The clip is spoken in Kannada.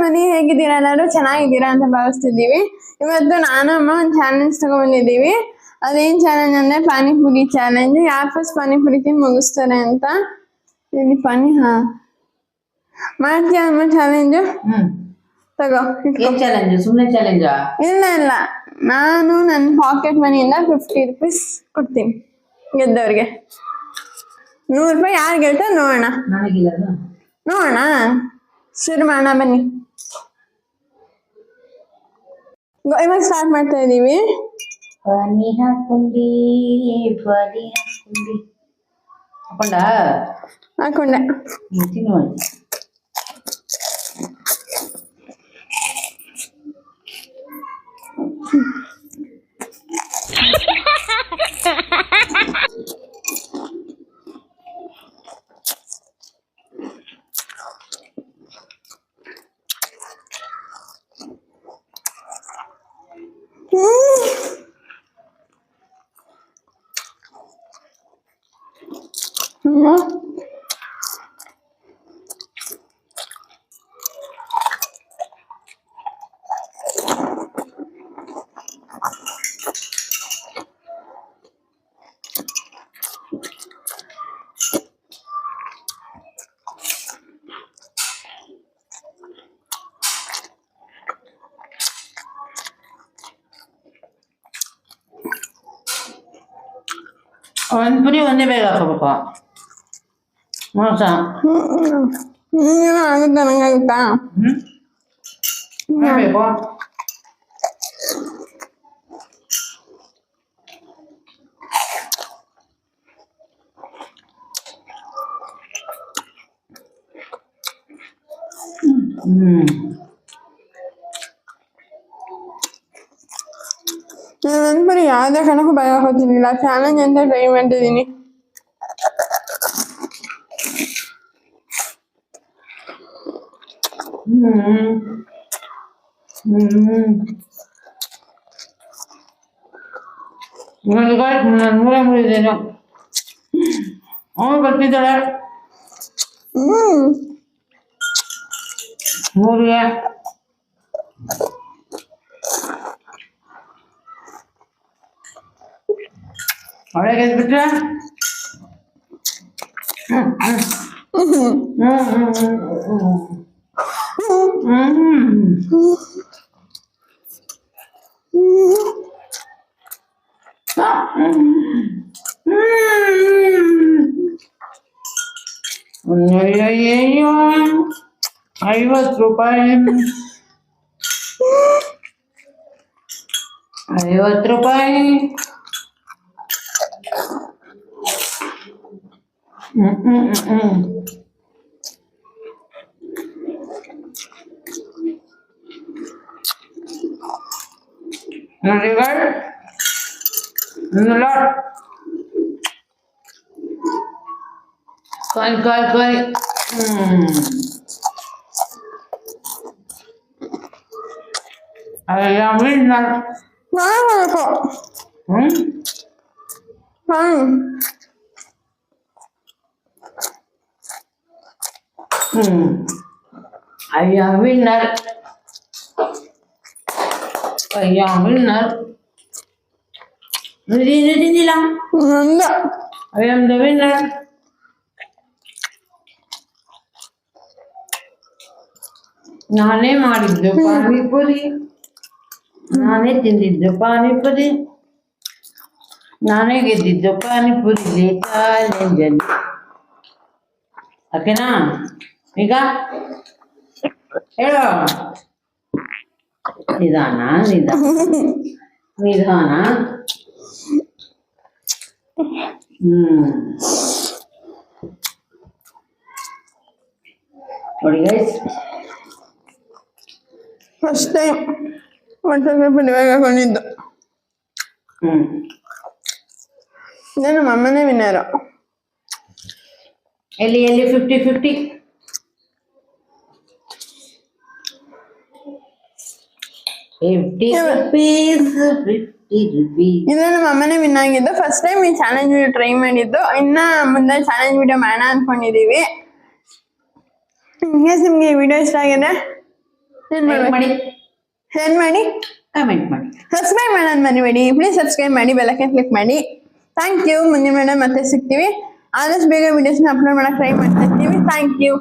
ಮನಿ ಹೇಗಿದ್ದೀರಾ? ಎಲ್ಲರೂ ಚೆನ್ನಾಗಿದ್ದೀರಾ ಅಂತ ಭಾವಿಸ್ತಿದ್ದೀವಿ. ಇವತ್ತು ನಾನು ಅಮ್ಮ ಒಂದು ಚಾಲೆಂಜ್ ತಗೊಂಡ್ಬಂದಿದ್ದೀವಿ. ಅದೇನ್ ಚಾಲೆಂಜ್ ಅಂದ್ರೆ ಪಾನಿಪುರಿ ಚಾಲೆಂಜ್. ಯಾರು ಫಸ್ಟ್ ಪಾನಿಪುರಿ ತಿಂದು ಮುಗಿಸ್ತಾರೆ ಅಂತ. ಇಲ್ಲಿ ಮಾಡ್ತೀಯ ಅಮ್ಮ ಚಾಲೆಂಜು? ತಗೋ. ಸುಮ್ಮನೆ ಚಾಲೆಂಜ್? ಇಲ್ಲ, ನಾನು ನನ್ನ ಪಾಕೆಟ್ ಮನಿಯಿಂದ 50 ರೂಪೀಸ್ ಕೊಡ್ತೀನಿ ಗೆದ್ದವ್ರಿಗೆ. 100 ರೂಪಾಯಿ ಯಾರು ಗೆಲ್ತಾರೆ ನೋಡೋಣ. ಶುರು ಮಾಡೋಣ ಬನ್ನಿ. ಇವಾಗ ಸ್ಟಾರ್ಟ್ ಮಾಡ್ತಾ ಇದೀವಿ. ಪಾನಿ ಹಾಕೊಂಡೆ ಹಾಕೊಂಡೆ. ಒಂದ್ ಪುರಿ ಒಂದೇ ಬೇಗ ಹಾಕೋಬೇಕು. ಮೋಸ ಆಗುತ್ತಾ? ನಂಗಾಗುತ್ತಾ? ಬೇಕು. ನಾನು ಬರೀ ಯಾವುದೇ ಕಾರಣಕ್ಕೂ ಭಯ ಹೋಗ್ತಿರ್ಲಿಲ್ಲ. ಚಾಲೆಂಜ್ ಅಂತ ಟ್ರೈ ಮಾಡ್ತಿದ್ದೀನಿ. ಮೂರೇ ಮುರಿದೇನು ಅವನು ಬರ್ತಿದ್ದಾಳೆ. ಮೂರಿಗೆ ಅವಳೆ ಗೆದ್ಬಿಟ್ರೆ ಅಯ್ಯಯ್ಯೋ 50 ರೂಪಾಯಿ 50 ರೂಪಾಯಿ. ಕಾಯಿ I am winner. Nidila. I am the winner. ನಾನೇ ಮಾಡಿದ್ದು ಪಾನಿಪುರಿ, ನಾನೇ ತಿಂದಿದ್ದು ಪಾನಿಪುರಿ, ನಾನೇ ಗೆದ್ದಿದ್ದು ಪಾನಿಪುರಿ ಚಾಲೆಂಜ್ ಅಲ್ಲಿ. ಓಕೆನಾ? ಈಗ ಹೇಳೋ. ನಿಧಾನ ನೋಡಿ ಗೈಸ್, ಫಸ್ಟ್ ಟೈಮ್ ಇವಾಗ ಹಾಕೊಂಡಿದ್ದು. ನಾನು ಅಮ್ಮನೇ ವಿನ್ನರು. ಎಲ್ಲಿ 50-50 ಇದು ನಮ್ಮ ಅಮ್ಮನೇ ವಿನ್ ಆಗಿದ್ದು. ಫಸ್ಟ್ ಟೈಮ್ ಈ ಚಾಲೆಂಜ್ ವಿಡಿಯೋ ಟ್ರೈ ಮಾಡಿದ್ದು. ಇನ್ನ ಮುಂದೆ ಚಾಲೆಂಜ್ ವಿಡಿಯೋ ಮಾಡೋಣ ಅನ್ಕೊಂಡಿದೀವಿ. ನಿಮ್ಗೆ ಈ ವಿಡಿಯೋ ಇಷ್ಟ ಆಗಿದೆ ಏನ್ ಲೈಕ್ ಮಾಡ್ಬೇಕು? ಮಾಡಿ, ಶೇರ್ ಮಾಡಿ, ಕಮೆಂಟ್ ಮಾಡಿ. ಸಬ್ಸ್ಕ್ರೈಬ್ ಮಾಡೋದು ಮರಿಬೇಡಿ. ಪ್ಲೀಸ್ ಸಬ್ಸ್ಕ್ರೈಬ್ ಮಾಡಿ, ಬೆಲ್ಲೈಕನ್ ಕ್ಲಿಕ್ ಮಾಡಿ. Thank you. ಮುಂದಿನ ವಿಡಿಯೋ ಮತ್ತೆ ಸಿಗ್ತೀವಿ. ಆದಷ್ಟು ಬೇಗ ವಿಡಿಯೋಸ್ನ ಅಪ್ಲೋಡ್ ಮಾಡಕ್ಕೆ ಟ್ರೈ ಮಾಡ್ತಾ ಇರ್ತೀವಿ. Thank you.